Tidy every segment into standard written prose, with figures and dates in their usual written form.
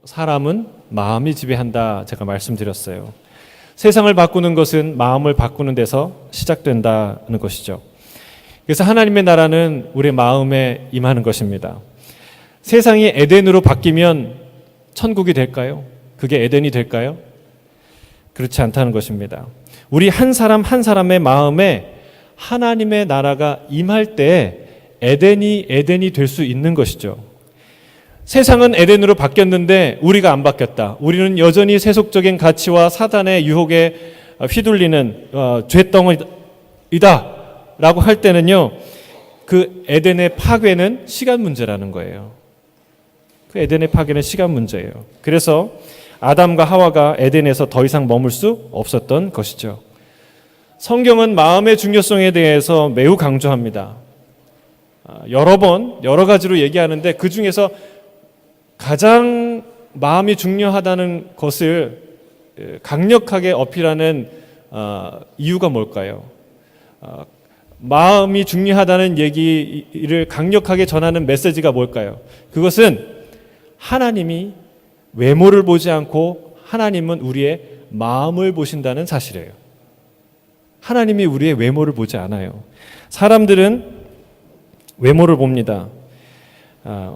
사람은 마음이 지배한다 제가 말씀드렸어요. 세상을 바꾸는 것은 마음을 바꾸는 데서 시작된다는 것이죠. 그래서 하나님의 나라는 우리의 마음에 임하는 것입니다. 세상이 에덴으로 바뀌면 천국이 될까요? 그게 에덴이 될까요? 그렇지 않다는 것입니다. 우리 한 사람 한 사람의 마음에 하나님의 나라가 임할 때 에덴이 될 수 있는 것이죠. 세상은 에덴으로 바뀌었는데 우리가 안 바뀌었다. 우리는 여전히 세속적인 가치와 사단의 유혹에 휘둘리는 죄덩이다 라고 할 때는요, 그 에덴의 파괴는 시간 문제라는 거예요. 그 에덴의 파괴는 시간 문제예요. 그래서 아담과 하와가 에덴에서 더 이상 머물 수 없었던 것이죠. 성경은 마음의 중요성에 대해서 매우 강조합니다. 여러 가지로 얘기하는데 그 중에서 가장 마음이 중요하다는 것을 강력하게 어필하는 이유가 뭘까요? 마음이 중요하다는 얘기를 강력하게 전하는 메시지가 뭘까요? 그것은 하나님이 외모를 보지 않고 하나님은 우리의 마음을 보신다는 사실이에요. 하나님이 우리의 외모를 보지 않아요. 사람들은 외모를 봅니다.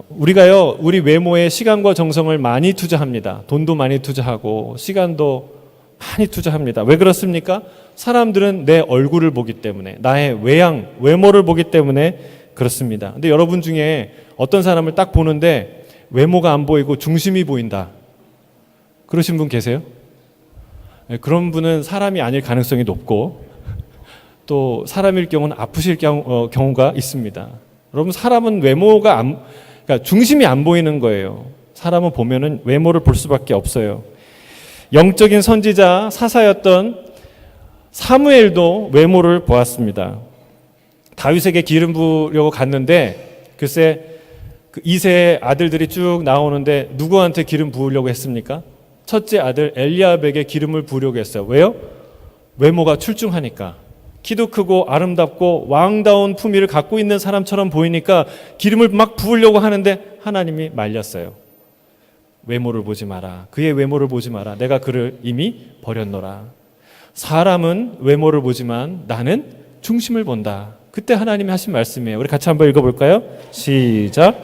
우리가요, 우리 외모에 시간과 정성을 많이 투자합니다. 돈도 많이 투자하고 시간도 많이 투자합니다. 왜 그렇습니까? 사람들은 내 얼굴을 보기 때문에, 나의 외모를 보기 때문에 그렇습니다. 근데 여러분 중에 어떤 사람을 딱 보는데 외모가 안 보이고 중심이 보인다, 그러신 분 계세요? 그런 분은 사람이 아닐 가능성이 높고, 또 사람일 경우는 아프실 경우가 있습니다. 여러분, 사람은 그러니까 중심이 안 보이는 거예요. 사람은 보면은 외모를 볼 수밖에 없어요. 영적인 선지자 사사였던 사무엘도 외모를 보았습니다. 다윗에게 기름 부으려고 갔는데 글쎄 그 이세의 아들들이 쭉 나오는데 누구한테 기름 부으려고 했습니까? 첫째 아들 엘리압에게 기름을 부으려고 했어요. 왜요? 외모가 출중하니까. 키도 크고 아름답고 왕다운 품위를 갖고 있는 사람처럼 보이니까 기름을 막 부으려고 하는데 하나님이 말렸어요. 외모를 보지 마라. 그의 외모를 보지 마라. 내가 그를 이미 버렸노라. 사람은 외모를 보지만 나는 중심을 본다. 그때 하나님이 하신 말씀이에요. 우리 같이 한번 읽어볼까요? 시작.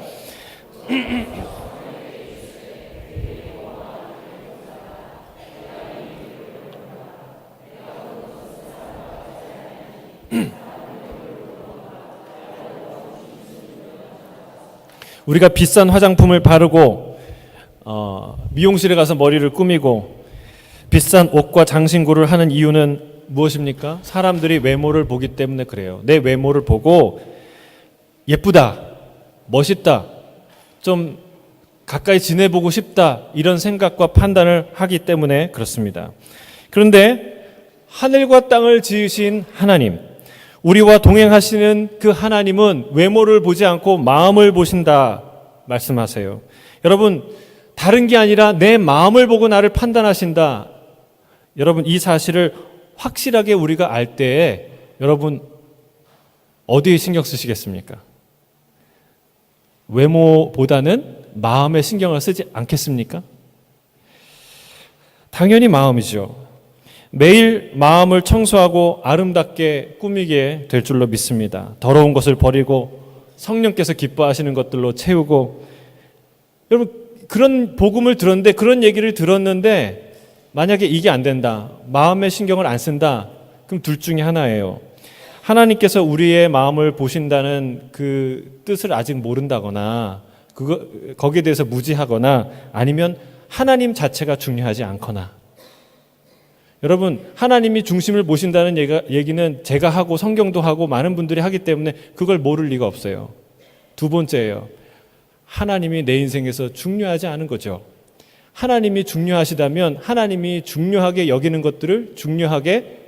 우리가 비싼 화장품을 바르고 미용실에 가서 머리를 꾸미고 비싼 옷과 장신구를 하는 이유는 무엇입니까? 사람들이 외모를 보기 때문에 그래요. 내 외모를 보고 예쁘다, 멋있다, 좀 가까이 지내보고 싶다, 이런 생각과 판단을 하기 때문에 그렇습니다. 그런데 하늘과 땅을 지으신 하나님, 우리와 동행하시는 그 하나님은 외모를 보지 않고 마음을 보신다 말씀하세요. 여러분, 다른 게 아니라 내 마음을 보고 나를 판단하신다. 여러분, 이 사실을 확실하게 우리가 알 때에 여러분 어디에 신경 쓰시겠습니까? 외모보다는 마음에 신경을 쓰지 않겠습니까? 당연히 마음이죠. 매일 마음을 청소하고 아름답게 꾸미게 될 줄로 믿습니다. 더러운 것을 버리고 성령께서 기뻐하시는 것들로 채우고. 여러분, 그런 복음을 들었는데, 그런 얘기를 들었는데 만약에 이게 안 된다, 마음에 신경을 안 쓴다, 그럼 둘 중에 하나예요. 하나님께서 우리의 마음을 보신다는 그 뜻을 아직 모른다거나 거기에 대해서 무지하거나, 아니면 하나님 자체가 중요하지 않거나. 여러분, 하나님이 중심을 보신다는 얘기는 제가 하고 성경도 하고 많은 분들이 하기 때문에 그걸 모를 리가 없어요. 두 번째예요. 하나님이 내 인생에서 중요하지 않은 거죠. 하나님이 중요하시다면 하나님이 중요하게 여기는 것들을 중요하게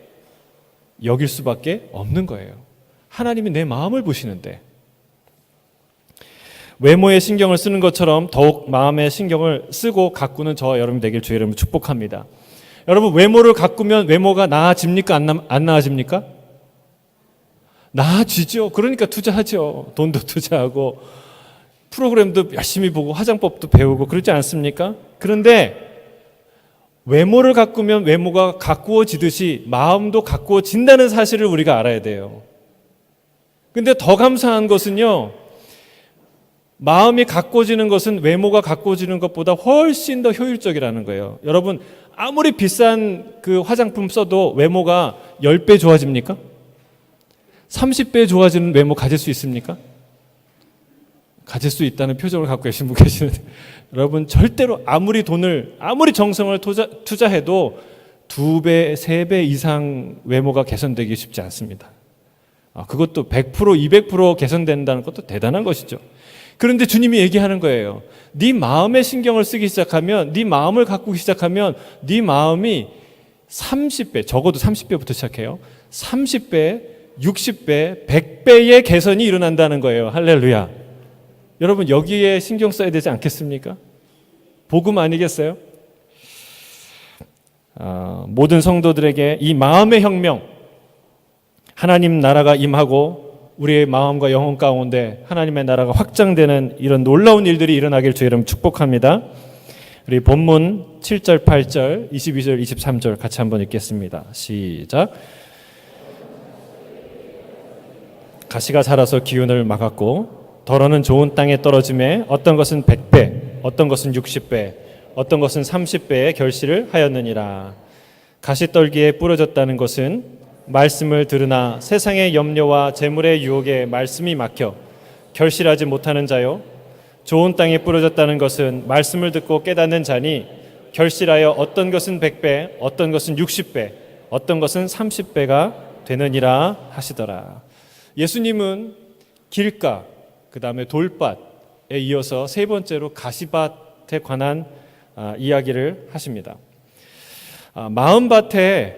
여길 수밖에 없는 거예요. 하나님이 내 마음을 보시는데. 외모에 신경을 쓰는 것처럼 더욱 마음에 신경을 쓰고 가꾸는 저와 여러분 되길 주의 이름으로 축복합니다. 여러분, 외모를 가꾸면 외모가 나아집니까? 안 나아집니까? 나아지죠. 그러니까 투자하죠. 돈도 투자하고 프로그램도 열심히 보고 화장법도 배우고 그러지 않습니까? 그런데 외모를 가꾸면 외모가 가꾸어지듯이 마음도 가꾸어진다는 사실을 우리가 알아야 돼요. 근데 더 감사한 것은요, 마음이 가꾸어지는 것은 외모가 가꾸어지는 것보다 훨씬 더 효율적이라는 거예요. 여러분, 아무리 비싼 그 화장품 써도 외모가 10배 좋아집니까? 30배 좋아지는 외모 가질 수 있습니까? 가질 수 있다는 표정을 갖고 계신 분 계시는데, 여러분 절대로 아무리 정성을 투자해도 2배, 3배 이상 외모가 개선되기 쉽지 않습니다. 그것도 100%, 200% 개선된다는 것도 대단한 것이죠. 그런데 주님이 얘기하는 거예요. 네 마음에 신경을 쓰기 시작하면, 네 마음을 가꾸기 시작하면 네 마음이 30배, 적어도 30배부터 시작해요. 30배, 60배, 100배의 개선이 일어난다는 거예요. 할렐루야. 여러분 여기에 신경 써야 되지 않겠습니까? 복음 아니겠어요? 모든 성도들에게 이 마음의 혁명, 하나님 나라가 임하고 우리의 마음과 영혼 가운데 하나님의 나라가 확장되는 이런 놀라운 일들이 일어나길 주의 이름 축복합니다. 우리 본문 7절, 8절, 22절, 23절 같이 한번 읽겠습니다. 시작. 가시가 자라서 기운을 막았고 덜어는 좋은 땅에 떨어짐에 어떤 것은 100배, 어떤 것은 60배, 어떤 것은 30배의 결실을 하였느니라. 가시떨기에 뿌려졌다는 것은 말씀을 들으나 세상의 염려와 재물의 유혹에 말씀이 막혀 결실하지 못하는 자요. 좋은 땅에 뿌려졌다는 것은 말씀을 듣고 깨닫는 자니 결실하여 어떤 것은 100배, 어떤 것은 60배, 어떤 것은 30배가 되느니라 하시더라. 예수님은 길가, 그 다음에 돌밭에 이어서 세 번째로 가시밭에 관한 이야기를 하십니다. 마음밭에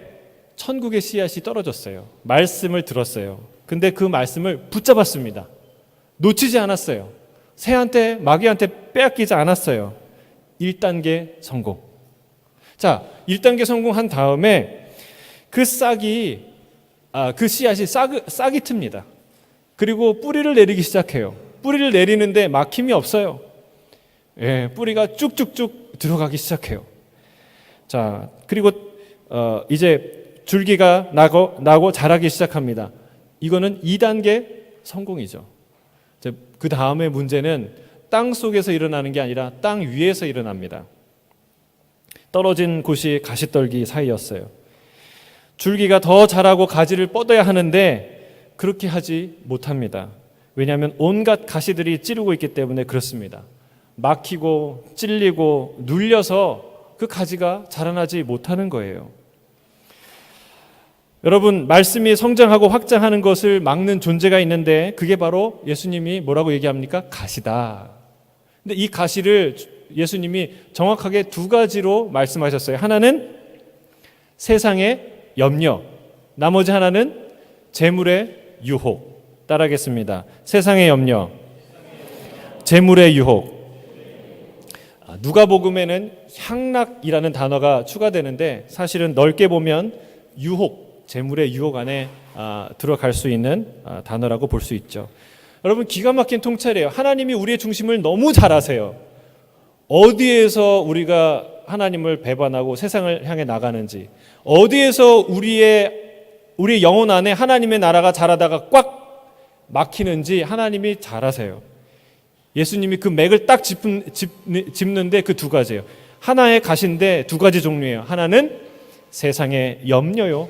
천국의 씨앗이 떨어졌어요. 말씀을 들었어요. 근데 그 말씀을 붙잡았습니다. 놓치지 않았어요. 새한테, 마귀한테 빼앗기지 않았어요. 1단계 성공. 자, 1단계 성공한 다음에 그 씨앗이 싹이 틉니다. 그리고 뿌리를 내리기 시작해요. 뿌리를 내리는데 막힘이 없어요. 뿌리가 쭉쭉쭉 들어가기 시작해요. 자, 그리고 이제 줄기가 나고 자라기 시작합니다. 이거는 2단계 성공이죠. 그 다음에 문제는 땅 속에서 일어나는 게 아니라 땅 위에서 일어납니다. 떨어진 곳이 가시떨기 사이였어요. 줄기가 더 자라고 가지를 뻗어야 하는데 그렇게 하지 못합니다. 왜냐하면 온갖 가시들이 찌르고 있기 때문에 그렇습니다. 막히고 찔리고 눌려서 그 가지가 자라나지 못하는 거예요. 여러분, 말씀이 성장하고 확장하는 것을 막는 존재가 있는데 그게 바로 예수님이 뭐라고 얘기합니까? 가시다. 근데 이 가시를 예수님이 정확하게 2가지로 말씀하셨어요. 하나는 세상의 염려, 나머지 하나는 재물의 유혹. 따라하겠습니다. 세상의 염려, 재물의 유혹. 누가복음에는 향락이라는 단어가 추가되는데 사실은 넓게 보면 유혹, 재물의 유혹 안에 들어갈 수 있는 단어라고 볼 수 있죠. 여러분, 기가 막힌 통찰이에요. 하나님이 우리의 중심을 너무 잘 아세요. 어디에서 우리가 하나님을 배반하고 세상을 향해 나가는지, 어디에서 우리의 영혼 안에 하나님의 나라가 자라다가 꽉 막히는지 하나님이 잘 아세요. 예수님이 그 맥을 딱 짚는데 그 2가지예요. 하나의 가시인데 2가지 종류예요. 하나는 세상의 염려요.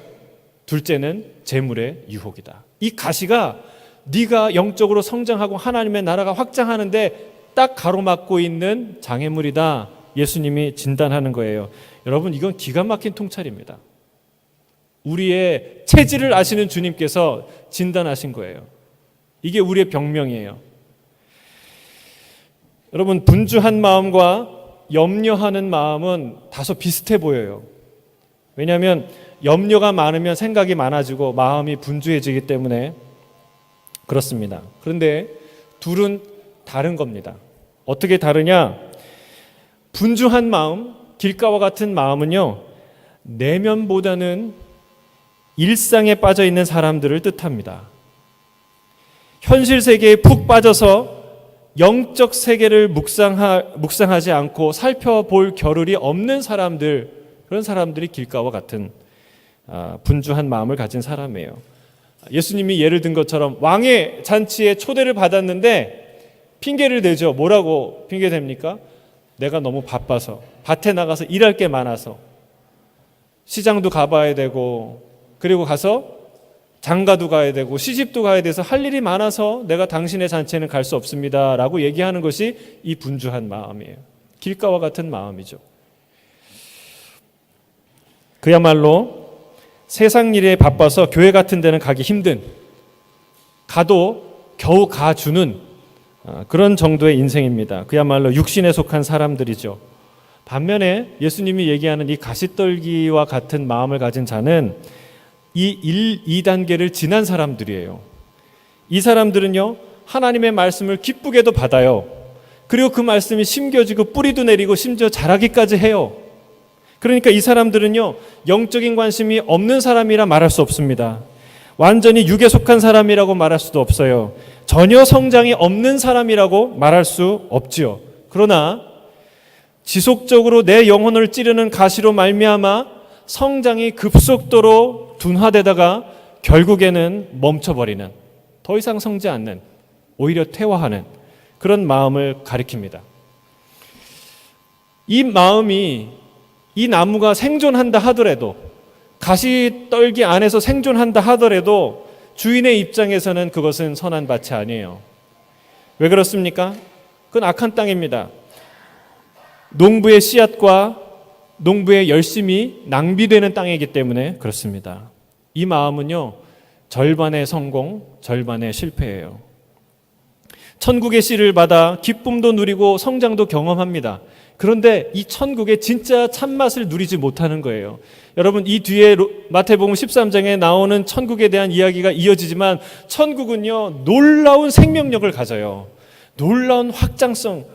둘째는 재물의 유혹이다. 이 가시가 네가 영적으로 성장하고 하나님의 나라가 확장하는데 딱 가로막고 있는 장애물이다. 예수님이 진단하는 거예요. 여러분, 이건 기가 막힌 통찰입니다. 우리의 체질을 아시는 주님께서 진단하신 거예요. 이게 우리의 병명이에요. 여러분, 분주한 마음과 염려하는 마음은 다소 비슷해 보여요. 왜냐하면 염려가 많으면 생각이 많아지고 마음이 분주해지기 때문에 그렇습니다. 그런데 둘은 다른 겁니다. 어떻게 다르냐? 분주한 마음, 길가와 같은 마음은요, 내면보다는 일상에 빠져 있는 사람들을 뜻합니다. 현실 세계에 푹 빠져서 영적 세계를 묵상하지 않고 살펴볼 겨를이 없는 사람들, 그런 사람들이 길가와 같은 분주한 마음을 가진 사람이에요. 예수님이 예를 든 것처럼 왕의 잔치에 초대를 받았는데 핑계를 대죠. 뭐라고 핑계 댑니까? 내가 너무 바빠서, 밭에 나가서 일할 게 많아서, 시장도 가봐야 되고, 그리고 가서 장가도 가야 되고 시집도 가야 돼서 할 일이 많아서 내가 당신의 잔치에는 갈 수 없습니다 라고 얘기하는 것이 이 분주한 마음이에요. 길가와 같은 마음이죠. 그야말로 세상 일에 바빠서 교회 같은 데는 가기 힘든, 가도 겨우 가주는 그런 정도의 인생입니다. 그야말로 육신에 속한 사람들이죠. 반면에 예수님이 얘기하는 이 가시떨기와 같은 마음을 가진 자는 이 2단계를 지난 사람들이에요. 이 사람들은요, 하나님의 말씀을 기쁘게도 받아요. 그리고 그 말씀이 심겨지고 뿌리도 내리고 심지어 자라기까지 해요. 그러니까 이 사람들은요, 영적인 관심이 없는 사람이라 말할 수 없습니다. 완전히 육에 속한 사람이라고 말할 수도 없어요. 전혀 성장이 없는 사람이라고 말할 수 없지요. 그러나 지속적으로 내 영혼을 찌르는 가시로 말미암아 성장이 급속도로 둔화되다가 결국에는 멈춰버리는, 더 이상 성지 않는, 오히려 퇴화하는 그런 마음을 가리킵니다. 이 마음이, 이 나무가 생존한다 하더라도, 가시떨기 안에서 생존한다 하더라도 주인의 입장에서는 그것은 선한 밭이 아니에요. 왜 그렇습니까? 그건 악한 땅입니다. 농부의 씨앗과 농부의 열심이 낭비되는 땅이기 때문에 그렇습니다. 이 마음은요, 절반의 성공, 절반의 실패예요. 천국의 씨를 받아 기쁨도 누리고 성장도 경험합니다. 그런데 이 천국의 진짜 참맛을 누리지 못하는 거예요. 여러분, 이 뒤에 마태복음 13장에 나오는 천국에 대한 이야기가 이어지지만 천국은요, 놀라운 생명력을 가져요. 놀라운 확장성,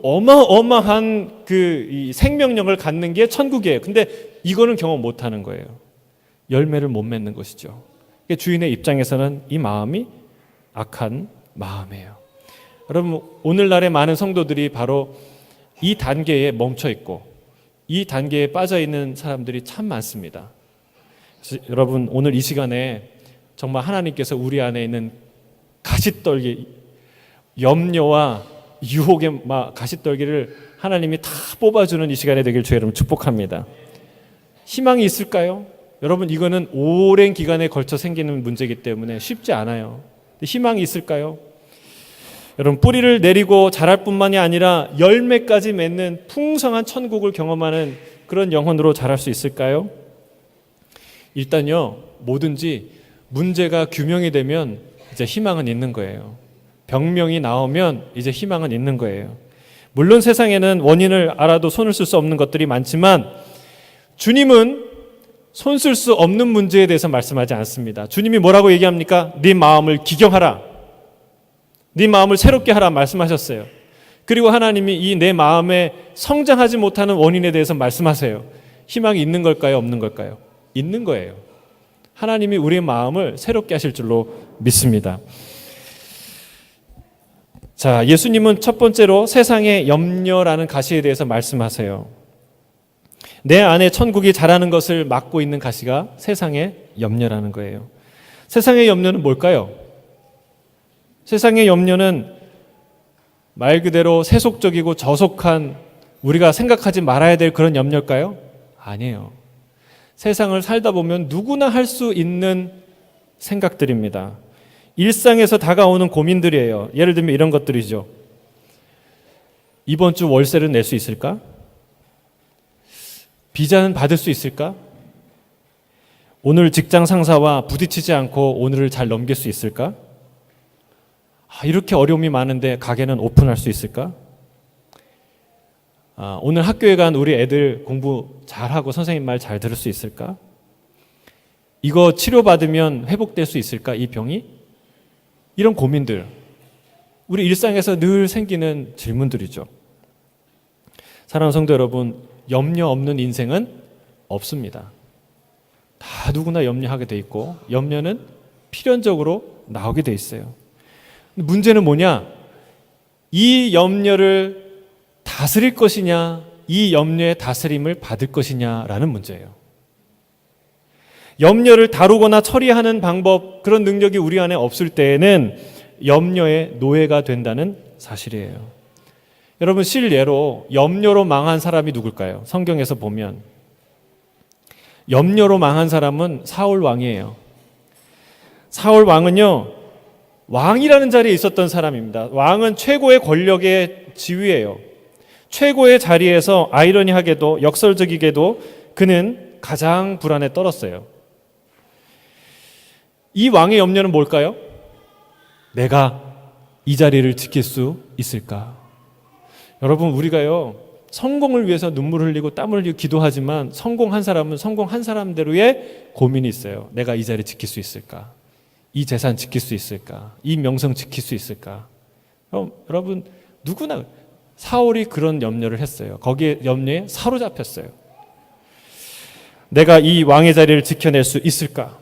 어마어마한 이 생명력을 갖는 게 천국이에요. 근데 이거는 경험 못하는 거예요. 열매를 못 맺는 것이죠. 주인의 입장에서는 이 마음이 악한 마음이에요. 여러분, 오늘날의 많은 성도들이 바로 이 단계에 멈춰 있고 이 단계에 빠져 있는 사람들이 참 많습니다. 그래서 여러분, 오늘 이 시간에 정말 하나님께서 우리 안에 있는 가시떨기, 염려와 유혹의 가시떨기를 하나님이 다 뽑아주는 이 시간이 되길 주의 이름으로 축복합니다. 희망이 있을까요? 여러분, 이거는 오랜 기간에 걸쳐 생기는 문제이기 때문에 쉽지 않아요. 희망이 있을까요? 여러분, 뿌리를 내리고 자랄 뿐만이 아니라 열매까지 맺는 풍성한 천국을 경험하는 그런 영혼으로 자랄 수 있을까요? 일단요, 뭐든지 문제가 규명이 되면 이제 희망은 있는 거예요. 병명이 나오면 이제 희망은 있는 거예요. 물론 세상에는 원인을 알아도 손을 쓸 수 없는 것들이 많지만 주님은 손 쓸 수 없는 문제에 대해서 말씀하지 않습니다. 주님이 뭐라고 얘기합니까? 네 마음을 기경하라, 네 마음을 새롭게 하라 말씀하셨어요. 그리고 하나님이 이 내 마음에 성장하지 못하는 원인에 대해서 말씀하세요. 희망이 있는 걸까요? 없는 걸까요? 있는 거예요. 하나님이 우리의 마음을 새롭게 하실 줄로 믿습니다. 자, 예수님은 첫 번째로 세상의 염려라는 가시에 대해서 말씀하세요. 내 안에 천국이 자라는 것을 막고 있는 가시가 세상의 염려라는 거예요. 세상의 염려는 뭘까요? 세상의 염려는 말 그대로 세속적이고 저속한, 우리가 생각하지 말아야 될 그런 염려일까요? 아니에요. 세상을 살다 보면 누구나 할 수 있는 생각들입니다. 일상에서 다가오는 고민들이에요. 예를 들면 이런 것들이죠. 이번 주 월세를 낼 수 있을까? 비자는 받을 수 있을까? 오늘 직장 상사와 부딪히지 않고 오늘을 잘 넘길 수 있을까? 이렇게 어려움이 많은데 가게는 오픈할 수 있을까? 오늘 학교에 간 우리 애들 공부 잘하고 선생님 말 잘 들을 수 있을까? 이거 치료받으면 회복될 수 있을까? 이 병이? 이런 고민들, 우리 일상에서 늘 생기는 질문들이죠. 사랑하는 성도 여러분, 염려 없는 인생은 없습니다. 다 누구나 염려하게 돼 있고 염려는 필연적으로 나오게 돼 있어요. 문제는 뭐냐? 이 염려를 다스릴 것이냐, 이 염려의 다스림을 받을 것이냐라는 문제예요. 염려를 다루거나 처리하는 방법, 그런 능력이 우리 안에 없을 때에는 염려의 노예가 된다는 사실이에요. 여러분, 실례로 염려로 망한 사람이 누굴까요? 성경에서 보면 염려로 망한 사람은 사울 왕이에요. 사울 왕은요, 왕이라는 자리에 있었던 사람입니다. 왕은 최고의 권력의 지위예요. 최고의 자리에서 아이러니하게도 역설적이게도 그는 가장 불안에 떨었어요. 이 왕의 염려는 뭘까요? 내가 이 자리를 지킬 수 있을까? 여러분, 우리가요, 성공을 위해서 눈물을 흘리고 땀을 흘리고 기도하지만 성공한 사람은 성공한 사람대로의 고민이 있어요. 내가 이 자리 지킬 수 있을까? 이 재산 지킬 수 있을까? 이 명성 지킬 수 있을까? 여러분, 누구나 사울이 그런 염려를 했어요. 거기에 염려에 사로잡혔어요. 내가 이 왕의 자리를 지켜낼 수 있을까?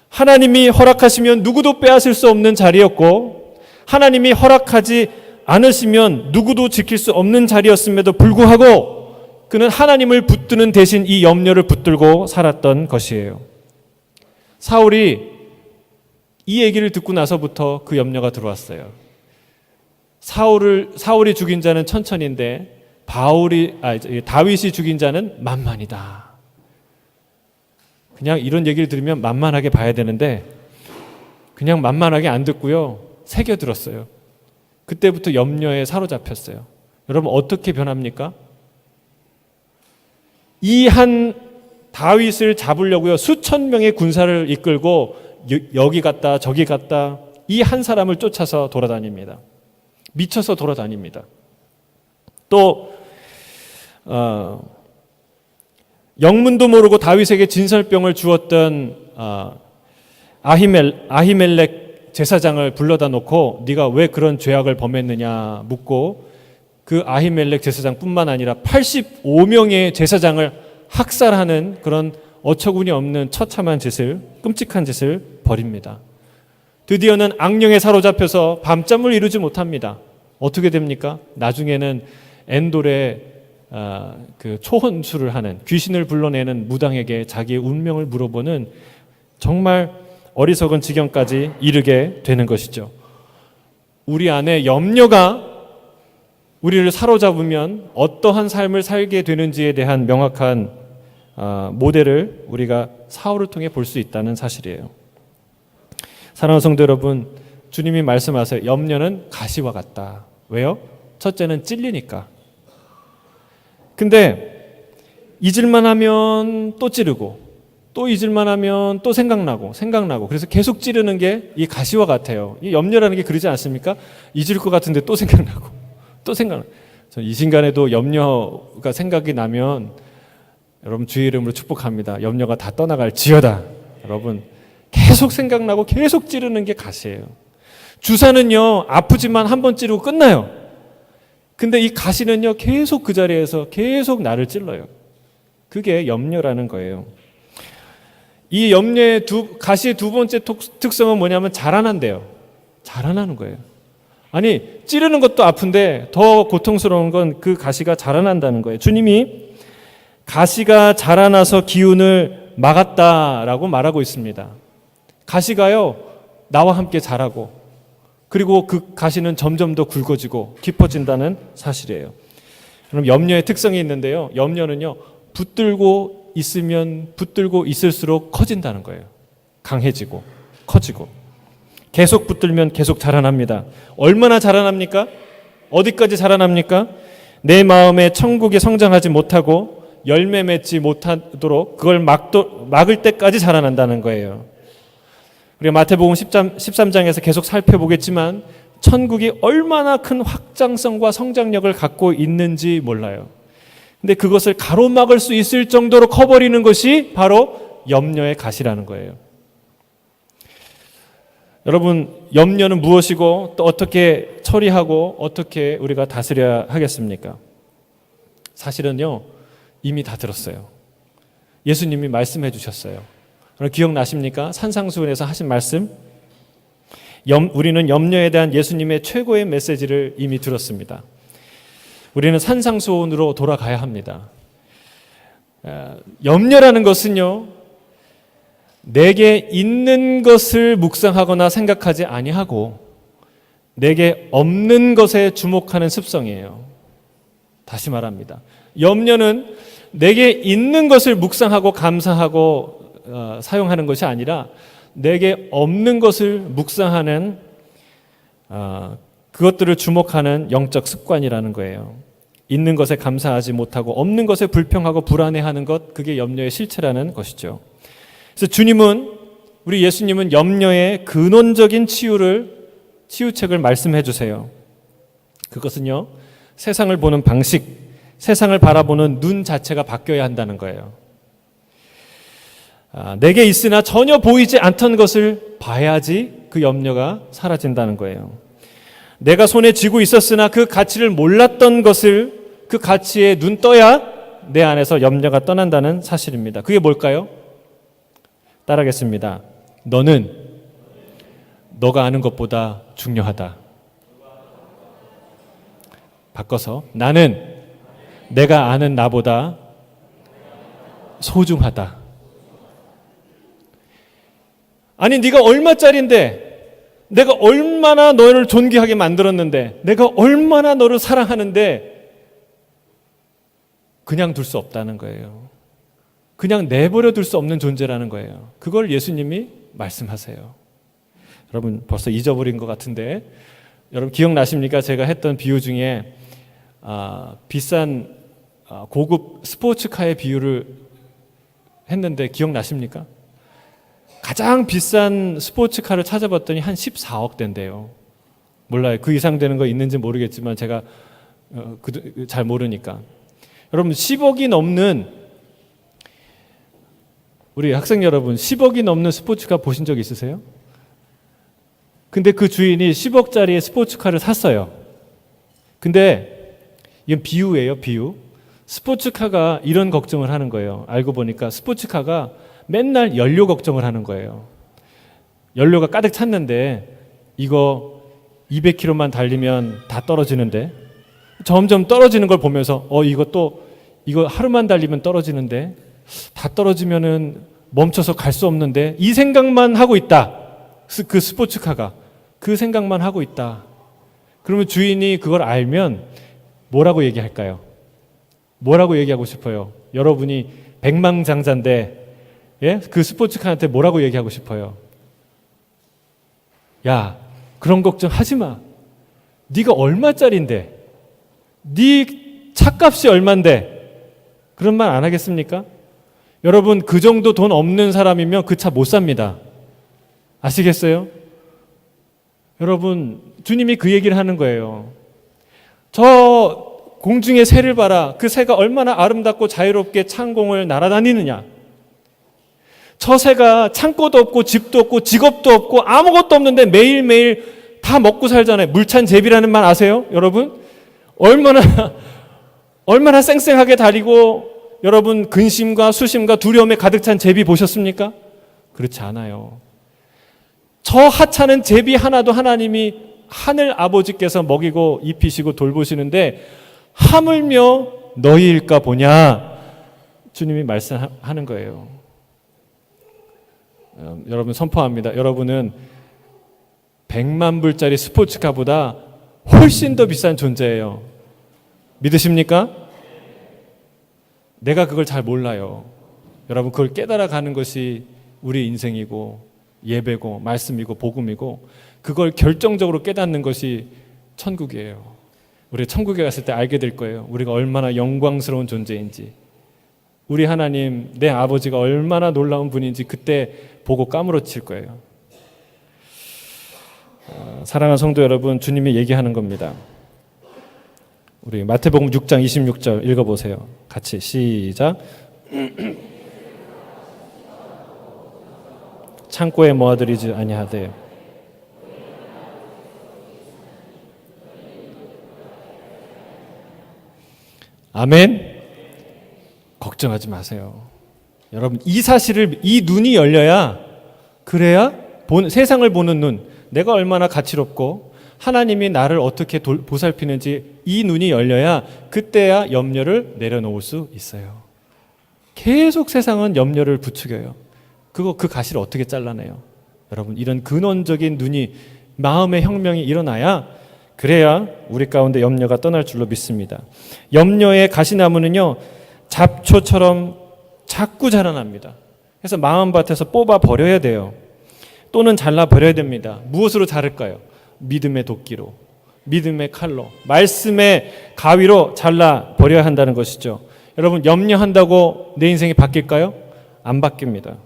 하나님이 허락하시면 누구도 빼앗을 수 없는 자리였고, 하나님이 허락하지 않으시면 누구도 지킬 수 없는 자리였음에도 불구하고 그는 하나님을 붙드는 대신 이 염려를 붙들고 살았던 것이에요. 사울이 이 얘기를 듣고 나서부터 그 염려가 들어왔어요. 사울이 죽인 자는 천천인데 다윗이 죽인 자는 만만이다. 그냥 이런 얘기를 들으면 만만하게 봐야 되는데 그냥 만만하게 안 듣고요, 새겨들었어요. 그때부터 염려에 사로잡혔어요. 여러분, 어떻게 변합니까? 이 한 다윗을 잡으려고요, 수천 명의 군사를 이끌고 여기 갔다 저기 갔다 이 한 사람을 쫓아서 돌아다닙니다. 미쳐서 돌아다닙니다. 또 영문도 모르고 다윗에게 진설병을 주었던 아히멜렉 제사장을 불러다 놓고 네가 왜 그런 죄악을 범했느냐 묻고, 그 아히멜렉 제사장뿐만 아니라 85명의 제사장을 학살하는 그런 어처구니 없는 처참한 짓을, 끔찍한 짓을 벌입니다. 드디어는 악령에 사로잡혀서 밤잠을 이루지 못합니다. 어떻게 됩니까? 나중에는 엔돌의 그 초혼수를 하는, 귀신을 불러내는 무당에게 자기의 운명을 물어보는 정말 어리석은 지경까지 이르게 되는 것이죠. 우리 안에 염려가 우리를 사로잡으면 어떠한 삶을 살게 되는지에 대한 명확한 모델을 우리가 사울을 통해 볼 수 있다는 사실이에요. 사랑하는 성도 여러분, 주님이 말씀하세요. 염려는 가시와 같다. 왜요? 첫째는 찔리니까. 근데 잊을만 하면 또 찌르고, 또 잊을만 하면 또 생각나고 그래서 계속 찌르는 게 이 가시와 같아요. 이 염려라는 게 그러지 않습니까? 잊을 것 같은데 또 생각나고 또 생각나고. 이 순간에도 염려가 생각이 나면 여러분 주의 이름으로 축복합니다. 염려가 다 떠나갈지어다. 여러분, 계속 생각나고 계속 찌르는 게 가시예요. 주사는요, 아프지만 한 번 찌르고 끝나요. 근데 이 가시는요, 계속 그 자리에서 계속 나를 찔러요. 그게 염려라는 거예요. 이 염려의 가시의 두 번째 특성은 뭐냐면 자라난대요. 자라나는 거예요. 아니, 찌르는 것도 아픈데 더 고통스러운 건 그 가시가 자라난다는 거예요. 주님이 가시가 자라나서 기운을 막았다라고 말하고 있습니다. 가시가요, 나와 함께 자라고, 그리고 그 가시는 점점 더 굵어지고 깊어진다는 사실이에요. 그럼 염려의 특성이 있는데요, 염려는요, 붙들고 있으면 붙들고 있을수록 커진다는 거예요. 강해지고 커지고. 계속 붙들면 계속 자라납니다. 얼마나 자라납니까? 어디까지 자라납니까? 내 마음에 천국에 성장하지 못하고 열매 맺지 못하도록 그걸 막을 때까지 자라난다는 거예요. 우리가 마태복음 13장에서 계속 살펴보겠지만 천국이 얼마나 큰 확장성과 성장력을 갖고 있는지 몰라요. 근데 그것을 가로막을 수 있을 정도로 커버리는 것이 바로 염려의 가시라는 거예요. 여러분, 염려는 무엇이고 또 어떻게 처리하고 어떻게 우리가 다스려야 하겠습니까? 사실은요, 이미 다 들었어요. 예수님이 말씀해 주셨어요. 기억나십니까? 산상수훈에서 하신 말씀. 우리는 염려에 대한 예수님의 최고의 메시지를 이미 들었습니다. 우리는 산상수훈으로 돌아가야 합니다. 염려라는 것은요, 내게 있는 것을 묵상하거나 생각하지 아니하고 내게 없는 것에 주목하는 습성이에요. 다시 말합니다. 염려는 내게 있는 것을 묵상하고 감사하고 사용하는 것이 아니라 내게 없는 것을 묵상하는 그것들을 주목하는 영적 습관이라는 거예요. 있는 것에 감사하지 못하고 없는 것에 불평하고 불안해하는 것, 그게 염려의 실체라는 것이죠. 그래서 우리 예수님은 염려의 근원적인 치유책을 말씀해 주세요. 그것은요, 세상을 보는 방식, 세상을 바라보는 눈 자체가 바뀌어야 한다는 거예요. 내게 있으나 전혀 보이지 않던 것을 봐야지 그 염려가 사라진다는 거예요. 내가 손에 쥐고 있었으나 그 가치를 몰랐던 것을 그 가치에 눈 떠야 내 안에서 염려가 떠난다는 사실입니다. 그게 뭘까요? 따라하겠습니다. 너는 너가 아는 것보다 중요하다. 바꿔서 나는 내가 아는 나보다 소중하다. 아니, 네가 얼마짜린데, 내가 얼마나 너를 존귀하게 만들었는데, 내가 얼마나 너를 사랑하는데 그냥 둘 수 없다는 거예요. 그냥 내버려 둘 수 없는 존재라는 거예요. 그걸 예수님이 말씀하세요. 여러분 벌써 잊어버린 것 같은데, 여러분 기억나십니까? 제가 했던 비유 중에 비싼 고급 스포츠카의 비유를 했는데 기억나십니까? 가장 비싼 스포츠카를 찾아봤더니 한 14억 대인데요. 몰라요. 그 이상 되는 거 있는지 모르겠지만 제가 잘 모르니까. 여러분 10억이 넘는, 우리 학생 여러분 10억이 넘는 스포츠카 보신 적 있으세요? 근데 그 주인이 10억짜리의 스포츠카를 샀어요. 근데 이건 비유예요, 비유. 스포츠카가 이런 걱정을 하는 거예요. 알고 보니까 스포츠카가 맨날 연료 걱정을 하는 거예요. 연료가 가득 찼는데 이거 200km만 달리면 다 떨어지는데, 점점 떨어지는 걸 보면서 이거 하루만 달리면 떨어지는데, 다 떨어지면은 멈춰서 갈 수 없는데, 이 생각만 하고 있다. 그 스포츠카가 그 생각만 하고 있다. 그러면 주인이 그걸 알면 뭐라고 얘기할까요? 뭐라고 얘기하고 싶어요? 여러분이 백망장자인데, 예? 그 스포츠카한테 뭐라고 얘기하고 싶어요? 야, 그런 걱정 하지 마. 네가 얼마짜린데, 네 차값이 얼만데, 그런 말 안 하겠습니까? 여러분 그 정도 돈 없는 사람이면 그 차 못 삽니다. 아시겠어요? 여러분 주님이 그 얘기를 하는 거예요. 저 공중의 새를 봐라. 그 새가 얼마나 아름답고 자유롭게 창공을 날아다니느냐. 저 새가 창고도 없고 집도 없고 직업도 없고 아무것도 없는데 매일매일 다 먹고 살잖아요. 물찬 제비라는 말 아세요? 여러분 얼마나 쌩쌩하게 다니고, 여러분 근심과 수심과 두려움에 가득 찬 제비 보셨습니까? 그렇지 않아요. 저 하찮은 제비 하나도 하나님이 하늘 아버지께서 먹이고 입히시고 돌보시는데 하물며 너희일까 보냐, 주님이 말씀하는 거예요. 여러분 선포합니다. 여러분은 100만 불짜리 스포츠카보다 훨씬 더 비싼 존재예요. 믿으십니까? 내가 그걸 잘 몰라요. 여러분 그걸 깨달아 가는 것이 우리 인생이고 예배고 말씀이고 복음이고, 그걸 결정적으로 깨닫는 것이 천국이에요. 우리 천국에 갔을 때 알게 될 거예요. 우리가 얼마나 영광스러운 존재인지, 우리 하나님 내 아버지가 얼마나 놀라운 분인지 그때 보고 까무러칠 거예요. 사랑하는 성도 여러분, 주님이 얘기하는 겁니다. 우리 마태복음 6장 26절 읽어보세요. 같이 시작. 창고에 모아들이지 아니하되. 아멘. 걱정하지 마세요. 여러분 이 사실을, 이 눈이 열려야, 그래야 세상을 보는 눈, 내가 얼마나 가치롭고 하나님이 나를 어떻게 보살피는지 이 눈이 열려야 그때야 염려를 내려놓을 수 있어요. 계속 세상은 염려를 부추겨요. 그 가시를 어떻게 잘라내요? 여러분, 이런 근원적인 눈이, 마음의 혁명이 일어나야, 그래야 우리 가운데 염려가 떠날 줄로 믿습니다. 염려의 가시나무는요, 잡초처럼 자꾸 자라납니다. 그래서 마음밭에서 뽑아 버려야 돼요. 또는 잘라 버려야 됩니다. 무엇으로 자를까요? 믿음의 도끼로, 믿음의 칼로, 말씀의 가위로 잘라 버려야 한다는 것이죠. 여러분, 염려한다고 내 인생이 바뀔까요? 안 바뀝니다.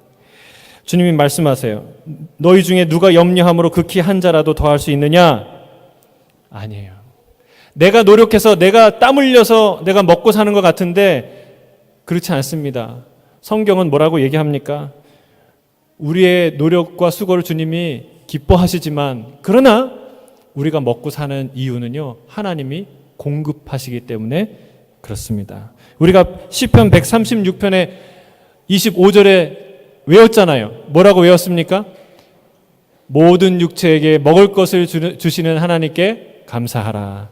주님이 말씀하세요. 너희 중에 누가 염려함으로 극히 한 자라도 더할 수 있느냐? 아니에요. 내가 노력해서, 내가 땀 흘려서 내가 먹고 사는 것 같은데 그렇지 않습니다. 성경은 뭐라고 얘기합니까? 우리의 노력과 수고를 주님이 기뻐하시지만, 그러나 우리가 먹고 사는 이유는요, 하나님이 공급하시기 때문에 그렇습니다. 우리가 시편 136편에 25절에 외웠잖아요. 뭐라고 외웠습니까? 모든 육체에게 먹을 것을 주시는 하나님께 감사하라.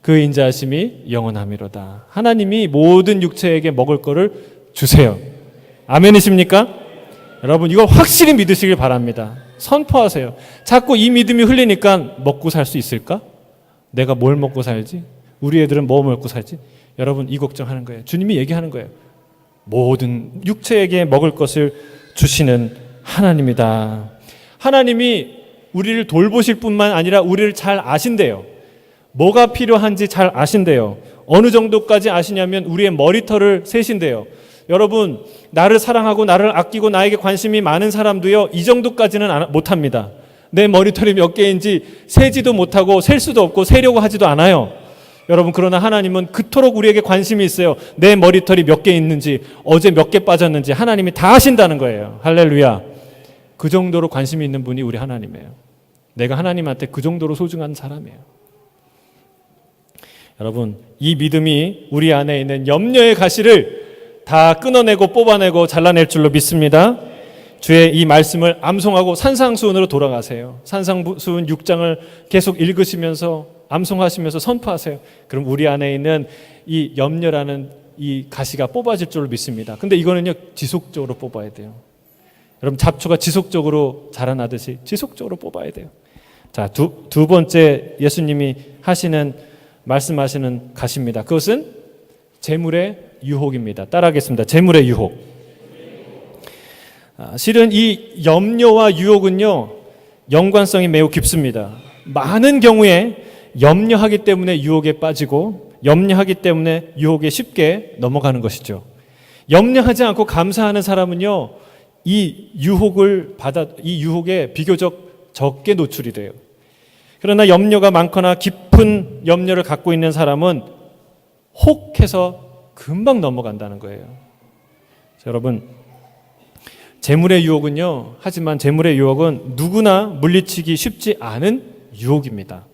그 인자하심이 영원함이로다. 하나님이 모든 육체에게 먹을 거를 주세요. 아멘이십니까? 여러분, 이거 확실히 믿으시길 바랍니다. 선포하세요. 자꾸 이 믿음이 흘리니까 먹고 살 수 있을까? 내가 뭘 먹고 살지? 우리 애들은 뭐 먹고 살지? 여러분, 이 걱정하는 거예요. 주님이 얘기하는 거예요. 모든 육체에게 먹을 것을 주시는 하나님이다. 하나님이 우리를 돌보실 뿐만 아니라 우리를 잘 아신대요. 뭐가 필요한지 잘 아신대요. 어느 정도까지 아시냐면 우리의 머리털을 세신대요. 여러분, 나를 사랑하고 나를 아끼고 나에게 관심이 많은 사람도요, 이 정도까지는 못합니다. 내 머리털이 몇 개인지 세지도 못하고 셀 수도 없고 세려고 하지도 않아요. 여러분, 그러나 하나님은 그토록 우리에게 관심이 있어요. 내 머리털이 몇 개 있는지, 어제 몇 개 빠졌는지 하나님이 다 아신다는 거예요. 할렐루야. 그 정도로 관심이 있는 분이 우리 하나님이에요. 내가 하나님한테 그 정도로 소중한 사람이에요. 여러분, 이 믿음이 우리 안에 있는 염려의 가시를 다 끊어내고 뽑아내고 잘라낼 줄로 믿습니다. 주의 이 말씀을 암송하고 산상수훈으로 돌아가세요. 산상수훈 6장을 계속 읽으시면서 암송하시면서 선포하세요. 그럼 우리 안에 있는 이 염려라는 이 가시가 뽑아질 줄로 믿습니다. 근데 이거는요, 지속적으로 뽑아야 돼요. 여러분, 잡초가 지속적으로 자라나듯이 지속적으로 뽑아야 돼요. 자, 두 번째 예수님이 말씀하시는 가시입니다. 그것은 재물의 유혹입니다. 따라하겠습니다. 재물의 유혹. 실은 이 염려와 유혹은요, 연관성이 매우 깊습니다. 많은 경우에 염려하기 때문에 유혹에 빠지고, 염려하기 때문에 유혹에 쉽게 넘어가는 것이죠. 염려하지 않고 감사하는 사람은요, 이 유혹에 비교적 적게 노출이 돼요. 그러나 염려가 많거나 깊은 염려를 갖고 있는 사람은 혹해서 금방 넘어간다는 거예요. 자, 여러분, 재물의 유혹은요, 하지만 재물의 유혹은 누구나 물리치기 쉽지 않은 유혹입니다.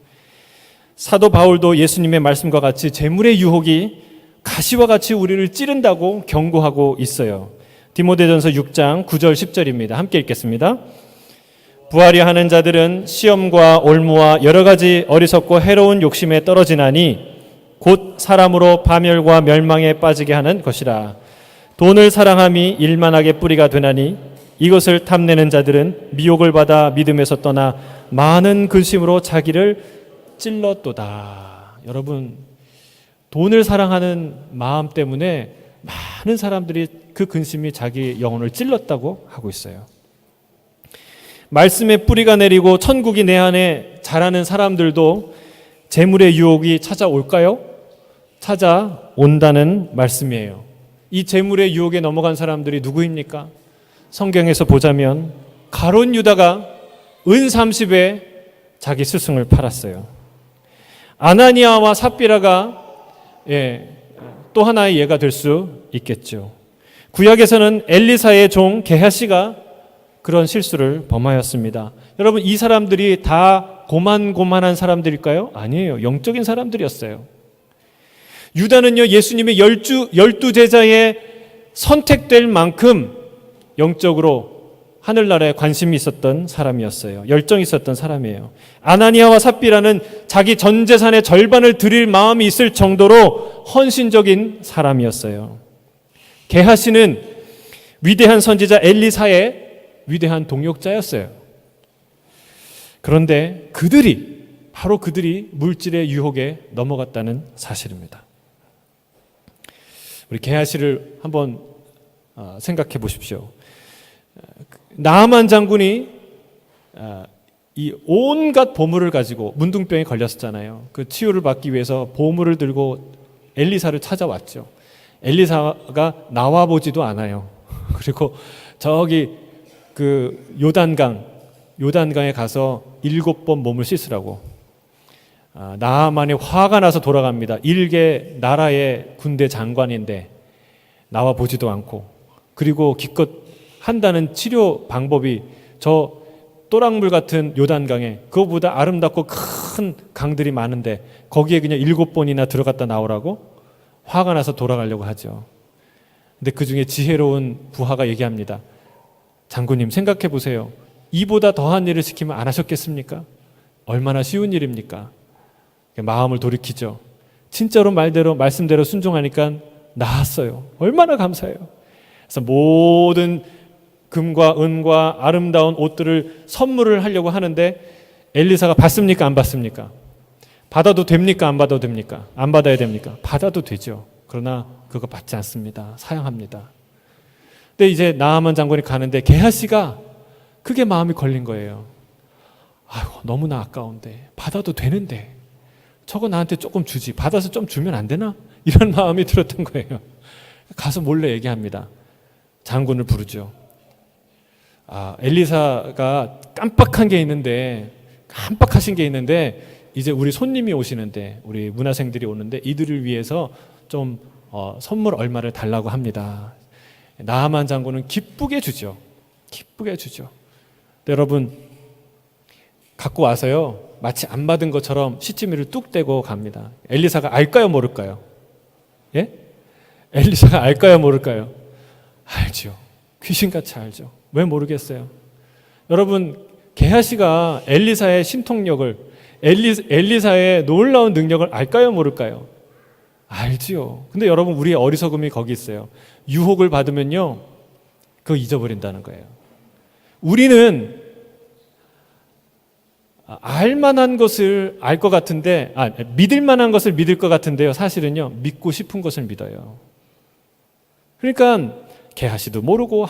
사도 바울도 예수님의 말씀과 같이 재물의 유혹이 가시와 같이 우리를 찌른다고 경고하고 있어요. 디모데전서 6장 9절 10절입니다. 함께 읽겠습니다. 부하려 하는 자들은 시험과 올무와 여러 가지 어리석고 해로운 욕심에 떨어지나니 곧 사람으로 파멸과 멸망에 빠지게 하는 것이라. 돈을 사랑함이 일만하게 뿌리가 되나니 이것을 탐내는 자들은 미혹을 받아 믿음에서 떠나 많은 근심으로 자기를 찔렀도다. 여러분, 돈을 사랑하는 마음 때문에 많은 사람들이 그 근심이 자기 영혼을 찔렀다고 하고 있어요. 말씀의 뿌리가 내리고 천국이 내 안에 자라는 사람들도 재물의 유혹이 찾아올까요? 찾아온다는 말씀이에요. 이 재물의 유혹에 넘어간 사람들이 누구입니까? 성경에서 보자면 가룟 유다가 은 30에 자기 스승을 팔았어요. 아나니아와 삽비라가 또 하나의 예가 될 수 있겠죠. 구약에서는 엘리사의 종 게하시가 그런 실수를 범하였습니다. 여러분, 이 사람들이 다 고만고만한 사람들일까요? 아니에요. 영적인 사람들이었어요. 유다는요, 예수님의 12 제자에 선택될 만큼 영적으로 하늘나라에 관심이 있었던 사람이었어요. 열정이 있었던 사람이에요. 아나니아와 삽비라는 자기 전 재산의 절반을 드릴 마음이 있을 정도로 헌신적인 사람이었어요. 게하시는 위대한 선지자 엘리사의 위대한 동역자였어요. 그런데 바로 그들이 물질의 유혹에 넘어갔다는 사실입니다. 우리 게하시를 한번 생각해 보십시오. 나아만 장군이 이 온갖 보물을 가지고 문둥병에 걸렸었잖아요. 그 치유를 받기 위해서 보물을 들고 엘리사를 찾아왔죠. 엘리사가 나와 보지도 않아요. 그리고 저기 그 요단강에 가서 7번 몸을 씻으라고. 나아만이 화가 나서 돌아갑니다. 일개 나라의 군대 장관인데 나와 보지도 않고, 그리고 기껏 한다는 치료 방법이 저 또랑물 같은 요단강에, 그거보다 아름답고 큰 강들이 많은데 거기에 그냥 7번이나 들어갔다 나오라고 화가 나서 돌아가려고 하죠. 근데 그 중에 지혜로운 부하가 얘기합니다. 장군님, 생각해 보세요. 이보다 더한 일을 시키면 안 하셨겠습니까? 얼마나 쉬운 일입니까? 마음을 돌이키죠. 진짜로 말씀대로 순종하니까 나았어요. 얼마나 감사해요. 그래서 모든 금과 은과 아름다운 옷들을 선물을 하려고 하는데 엘리사가 받습니까? 안 받습니까? 받아도 됩니까? 안 받아도 됩니까? 안 받아야 됩니까? 받아도 되죠. 그러나 그거 받지 않습니다. 사양합니다. 근데 이제 나아만 장군이 가는데 게하시가 그게 마음이 걸린 거예요. 아이고, 너무나 아까운데, 받아도 되는데 저거 나한테 조금 주지, 받아서 좀 주면 안 되나? 이런 마음이 들었던 거예요. 가서 몰래 얘기합니다. 장군을 부르죠. 엘리사가 깜빡하신 게 있는데 이제 우리 손님이 오시는데, 우리 문화생들이 오는데 이들을 위해서 좀 선물 얼마를 달라고 합니다. 나아만 장군은 기쁘게 주죠. 여러분, 갖고 와서요, 마치 안 받은 것처럼 시치미를 뚝 떼고 갑니다. 엘리사가 알까요, 모를까요? 예? 엘리사가 알까요, 모를까요? 알죠. 귀신같이 알죠. 왜 모르겠어요? 여러분, 게하시가 엘리사의 신통력을, 엘리사의 놀라운 능력을 알까요, 모를까요? 알지요. 근데 여러분, 우리의 어리석음이 거기 있어요. 유혹을 받으면요, 그거 잊어버린다는 거예요. 우리는 알만한 것을 알 것 같은데, 믿을 만한 것을 믿을 것 같은데요, 사실은요, 믿고 싶은 것을 믿어요. 그러니까 게하시도 모르고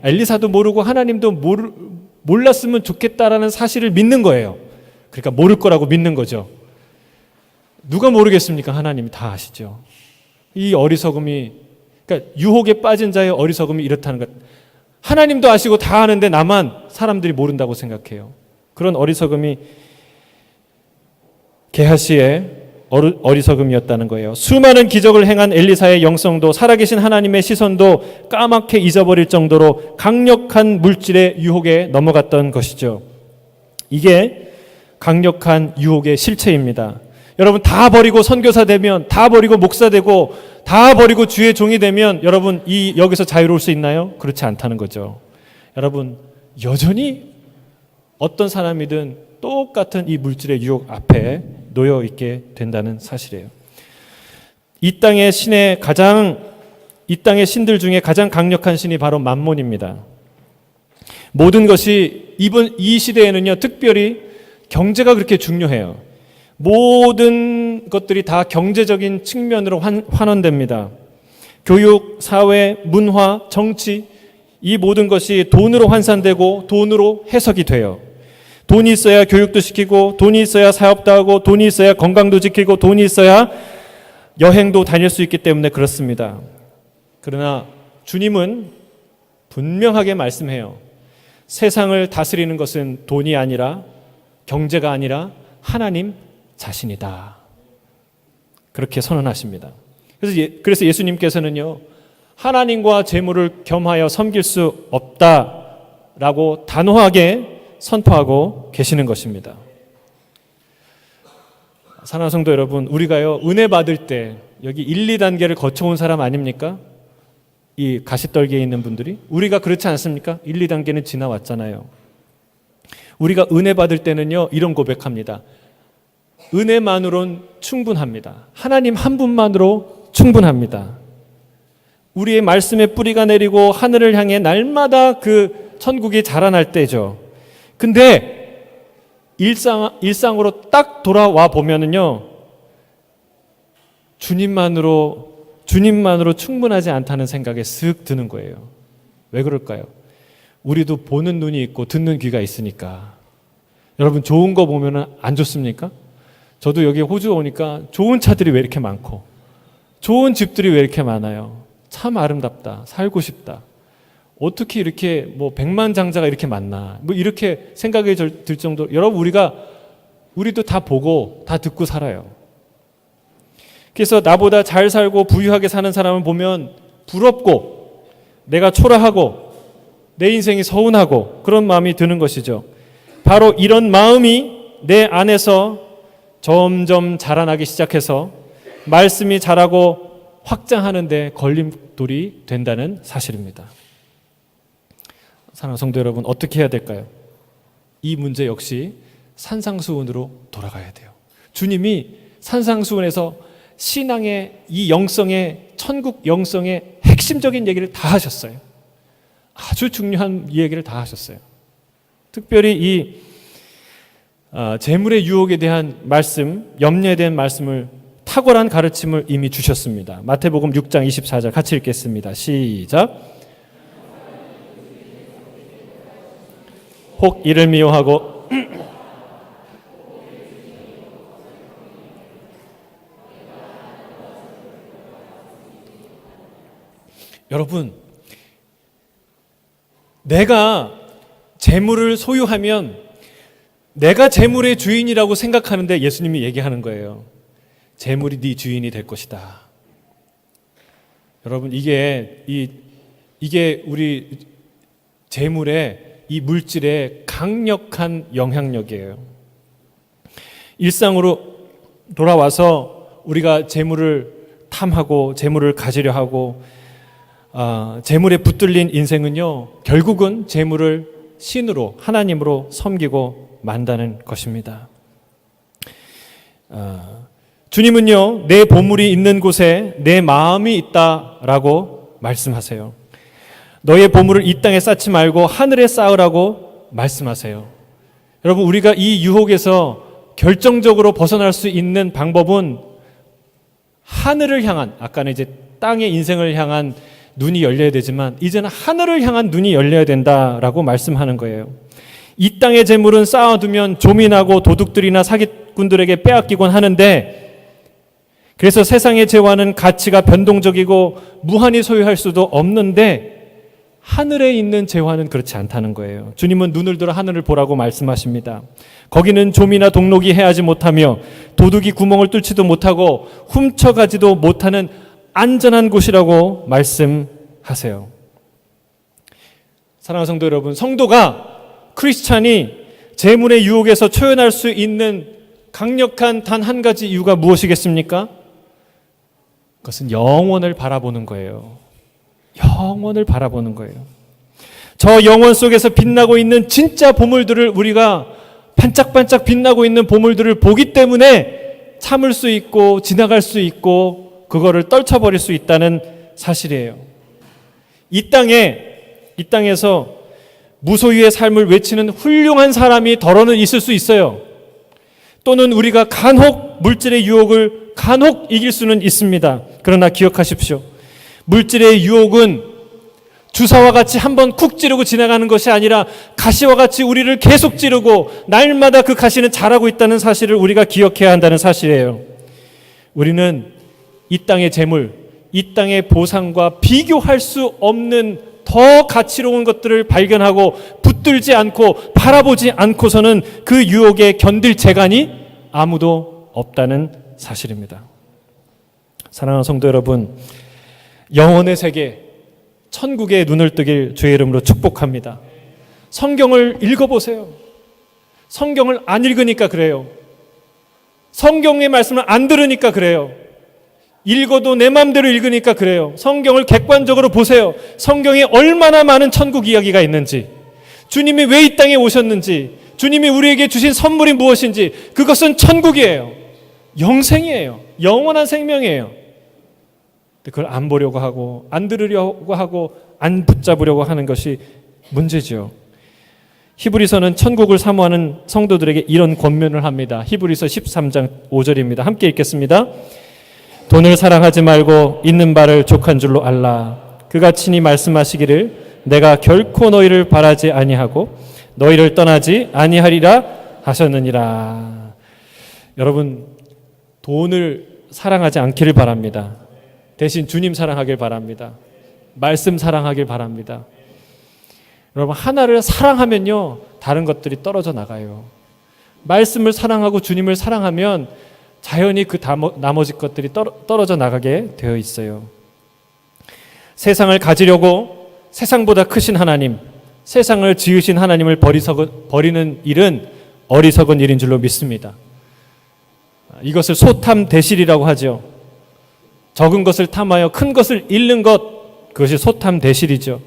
엘리사도 모르고 하나님도 몰랐으면 좋겠다라는 사실을 믿는 거예요. 그러니까 모를 거라고 믿는 거죠. 누가 모르겠습니까? 하나님이 다 아시죠. 이 어리석음이, 그러니까 유혹에 빠진 자의 어리석음이 이렇다는 것. 하나님도 아시고 다 아는데 나만 사람들이 모른다고 생각해요. 그런 어리석음이 게하시의 어리석음이었다는 거예요. 수많은 기적을 행한 엘리사의 영성도, 살아계신 하나님의 시선도 까맣게 잊어버릴 정도로 강력한 물질의 유혹에 넘어갔던 것이죠. 이게 강력한 유혹의 실체입니다. 여러분, 다 버리고 선교사 되면, 다 버리고 목사 되고, 다 버리고 주의 종이 되면 여러분, 여기서 자유로울 수 있나요? 그렇지 않다는 거죠. 여러분, 여전히 어떤 사람이든 똑같은 이 물질의 유혹 앞에 놓여 있게 된다는 사실이에요. 이 땅의 신들 중에 가장 강력한 신이 바로 맘몬입니다. 모든 것이 이 시대에는요, 특별히 경제가 그렇게 중요해요. 모든 것들이 다 경제적인 측면으로 환원됩니다. 교육, 사회, 문화, 정치, 이 모든 것이 돈으로 환산되고 돈으로 해석이 돼요. 돈이 있어야 교육도 시키고, 돈이 있어야 사업도 하고, 돈이 있어야 건강도 지키고, 돈이 있어야 여행도 다닐 수 있기 때문에 그렇습니다. 그러나 주님은 분명하게 말씀해요. 세상을 다스리는 것은 돈이 아니라, 경제가 아니라 하나님 자신이다. 그렇게 선언하십니다. 그래서 예수님께서는요, 하나님과 재물을 겸하여 섬길 수 없다라고 단호하게 선포하고 계시는 것입니다. 사랑하는 성도 여러분, 우리가요, 은혜 받을 때 여기 1, 2단계를 거쳐온 사람 아닙니까? 이 가시떨기에 있는 분들이 우리가 그렇지 않습니까? 1, 2단계는 지나왔잖아요. 우리가 은혜 받을 때는요, 이런 고백합니다. 은혜만으론 충분합니다. 하나님 한 분만으로 충분합니다. 우리의 말씀에 뿌리가 내리고 하늘을 향해 날마다 그 천국이 자라날 때죠. 근데 일상으로 딱 돌아와 보면은요, 주님만으로 충분하지 않다는 생각에 쓱 드는 거예요. 왜 그럴까요? 우리도 보는 눈이 있고 듣는 귀가 있으니까. 여러분, 좋은 거 보면은 안 좋습니까? 저도 여기 호주 오니까 좋은 차들이 왜 이렇게 많고 좋은 집들이 왜 이렇게 많아요? 참 아름답다. 살고 싶다. 어떻게 이렇게 뭐 백만장자가 이렇게 많나? 뭐 이렇게 생각이 들 정도로, 여러분, 우리도 다 보고 다 듣고 살아요. 그래서 나보다 잘 살고 부유하게 사는 사람을 보면 부럽고 내가 초라하고 내 인생이 서운하고 그런 마음이 드는 것이죠. 바로 이런 마음이 내 안에서 점점 자라나기 시작해서 말씀이 자라고 확장하는데 걸림돌이 된다는 사실입니다. 사랑하는 성도 여러분, 어떻게 해야 될까요? 이 문제 역시 산상수훈으로 돌아가야 돼요. 주님이 산상수훈에서 신앙의 이 영성의, 천국 영성의 핵심적인 얘기를 다 하셨어요. 아주 중요한 얘기를 다 하셨어요. 특별히 이 재물의 유혹에 대한 말씀, 염려에 대한 말씀을, 탁월한 가르침을 이미 주셨습니다. 마태복음 6장 24절 같이 읽겠습니다. 시작. 혹 이를 미워하고 여러분, 내가 재물을 소유하면 내가 재물의 주인이라고 생각하는데 예수님이 얘기하는 거예요. 재물이 네 주인이 될 것이다. 여러분, 이게 우리 재물의 이 물질의 강력한 영향력이에요. 일상으로 돌아와서 우리가 재물을 탐하고 재물을 가지려 하고 재물에 붙들린 인생은요, 결국은 재물을 신으로, 하나님으로 섬기고 만다는 것입니다. 주님은요, 내 보물이 있는 곳에 내 마음이 있다라고 말씀하세요. 너의 보물을 이 땅에 쌓지 말고 하늘에 쌓으라고 말씀하세요. 여러분, 우리가 이 유혹에서 결정적으로 벗어날 수 있는 방법은 하늘을 향한, 아까는 이제 땅의 인생을 향한 눈이 열려야 되지만 이제는 하늘을 향한 눈이 열려야 된다라고 말씀하는 거예요. 이 땅의 재물은 쌓아두면 조민하고 도둑들이나 사기꾼들에게 빼앗기곤 하는데, 그래서 세상의 재화는 가치가 변동적이고 무한히 소유할 수도 없는데 하늘에 있는 재화는 그렇지 않다는 거예요. 주님은 눈을 들어 하늘을 보라고 말씀하십니다. 거기는 좀이나 동록이 해하지 못하며 도둑이 구멍을 뚫지도 못하고 훔쳐가지도 못하는 안전한 곳이라고 말씀하세요. 사랑하는 성도 여러분, 성도가, 크리스찬이 재물의 유혹에서 초연할 수 있는 강력한 단 한 가지 이유가 무엇이겠습니까? 그것은 영원을 바라보는 거예요. 영원을 바라보는 거예요. 저 영원 속에서 빛나고 있는 진짜 보물들을, 우리가 반짝반짝 빛나고 있는 보물들을 보기 때문에 참을 수 있고 지나갈 수 있고 그거를 떨쳐버릴 수 있다는 사실이에요. 이 땅에서 무소유의 삶을 외치는 훌륭한 사람이 덜어는 있을 수 있어요. 또는 우리가 간혹 물질의 유혹을 간혹 이길 수는 있습니다. 그러나 기억하십시오. 물질의 유혹은 주사와 같이 한번 쿡 찌르고 지나가는 것이 아니라 가시와 같이 우리를 계속 찌르고 날마다 그 가시는 자라고 있다는 사실을 우리가 기억해야 한다는 사실이에요. 우리는 이 땅의 재물, 이 땅의 보상과 비교할 수 없는 더 가치로운 것들을 발견하고 붙들지 않고 바라보지 않고서는 그 유혹에 견딜 재간이 아무도 없다는 사실입니다. 사랑하는 성도 여러분, 영혼의 세계, 천국의 눈을 뜨길 주의 이름으로 축복합니다. 성경을 읽어보세요. 성경을 안 읽으니까 그래요. 성경의 말씀을 안 들으니까 그래요. 읽어도 내 마음대로 읽으니까 그래요. 성경을 객관적으로 보세요. 성경에 얼마나 많은 천국 이야기가 있는지, 주님이 왜 이 땅에 오셨는지, 주님이 우리에게 주신 선물이 무엇인지, 그것은 천국이에요. 영생이에요. 영원한 생명이에요. 그걸 안 보려고 하고, 안 들으려고 하고, 안 붙잡으려고 하는 것이 문제죠. 히브리서는 천국을 사모하는 성도들에게 이런 권면을 합니다. 히브리서 13장 5절입니다. 함께 읽겠습니다. 돈을 사랑하지 말고 있는 바를 족한 줄로 알라. 그가 친히 말씀하시기를 내가 결코 너희를 바라지 아니하고 너희를 떠나지 아니하리라 하셨느니라. 여러분, 돈을 사랑하지 않기를 바랍니다. 대신 주님 사랑하길 바랍니다. 말씀 사랑하길 바랍니다. 여러분, 하나를 사랑하면요, 다른 것들이 떨어져 나가요. 말씀을 사랑하고 주님을 사랑하면 자연히 그 나머지 것들이 떨어져 나가게 되어 있어요. 세상을 가지려고 세상보다 크신 하나님, 세상을 지으신 하나님을 버리는 일은 어리석은 일인 줄로 믿습니다. 이것을 소탐대실이라고 하죠. 적은 것을 탐하여 큰 것을 잃는 것, 그것이 소탐대실이죠.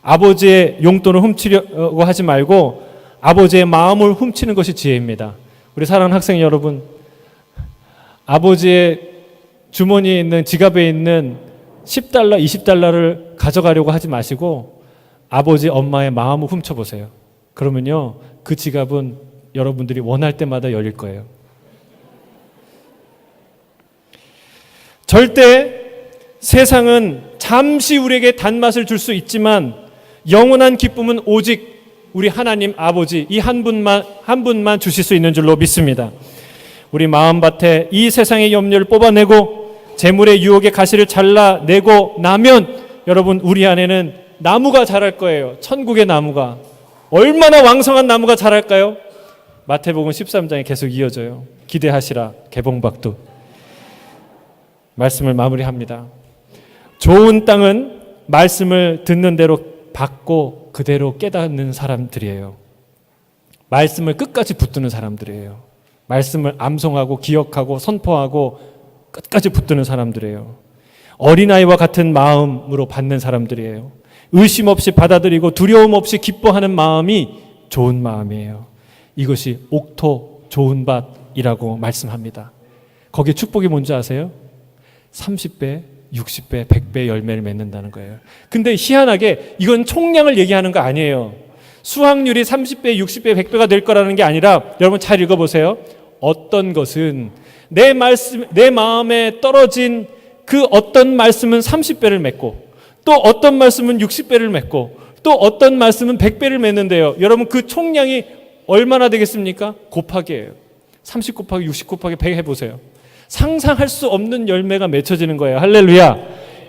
아버지의 용돈을 훔치려고 하지 말고 아버지의 마음을 훔치는 것이 지혜입니다. 우리 사랑하는 학생 여러분, 아버지의 주머니에 있는, 지갑에 있는 10달러, 20달러를 가져가려고 하지 마시고 아버지, 엄마의 마음을 훔쳐보세요. 그러면요, 그 지갑은 여러분들이 원할 때마다 열릴 거예요. 절대 세상은 잠시 우리에게 단맛을 줄 수 있지만 영원한 기쁨은 오직 우리 하나님 아버지 이 한 분만 주실 수 있는 줄로 믿습니다. 우리 마음밭에 이 세상의 염려를 뽑아내고 재물의 유혹의 가시를 잘라내고 나면 여러분, 우리 안에는 나무가 자랄 거예요. 천국의 나무가. 얼마나 왕성한 나무가 자랄까요? 마태복음 13장에 계속 이어져요. 기대하시라 개봉박두. 말씀을 마무리합니다. 좋은 땅은 말씀을 듣는 대로 받고 그대로 깨닫는 사람들이에요. 말씀을 끝까지 붙드는 사람들이에요. 말씀을 암송하고 기억하고 선포하고 끝까지 붙드는 사람들이에요. 어린아이와 같은 마음으로 받는 사람들이에요. 의심 없이 받아들이고 두려움 없이 기뻐하는 마음이 좋은 마음이에요. 이것이 옥토 좋은 밭이라고 말씀합니다. 거기에 축복이 뭔지 아세요? 30배, 60배, 100배 열매를 맺는다는 거예요. 근데 희한하게 이건 총량을 얘기하는 거 아니에요. 수확률이 30배, 60배, 100배가 될 거라는 게 아니라 여러분 잘 읽어보세요. 어떤 것은 내 마음에 떨어진 그 어떤 말씀은 30배를 맺고 또 어떤 말씀은 60배를 맺고 또 어떤 말씀은 100배를 맺는데요. 여러분 그 총량이 얼마나 되겠습니까? 곱하기예요. 30 곱하기 60 곱하기 100 해보세요. 상상할 수 없는 열매가 맺혀지는 거예요. 할렐루야.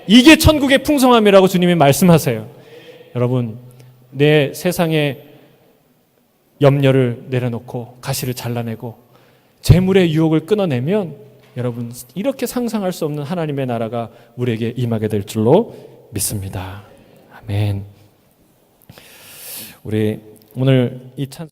이게 천국의 풍성함이라고 주님이 말씀하세요. 여러분, 내 세상의 염려를 내려놓고 가시를 잘라내고 재물의 유혹을 끊어내면 여러분, 이렇게 상상할 수 없는 하나님의 나라가 우리에게 임하게 될 줄로 믿습니다. 아멘. 우리 오늘 이 찬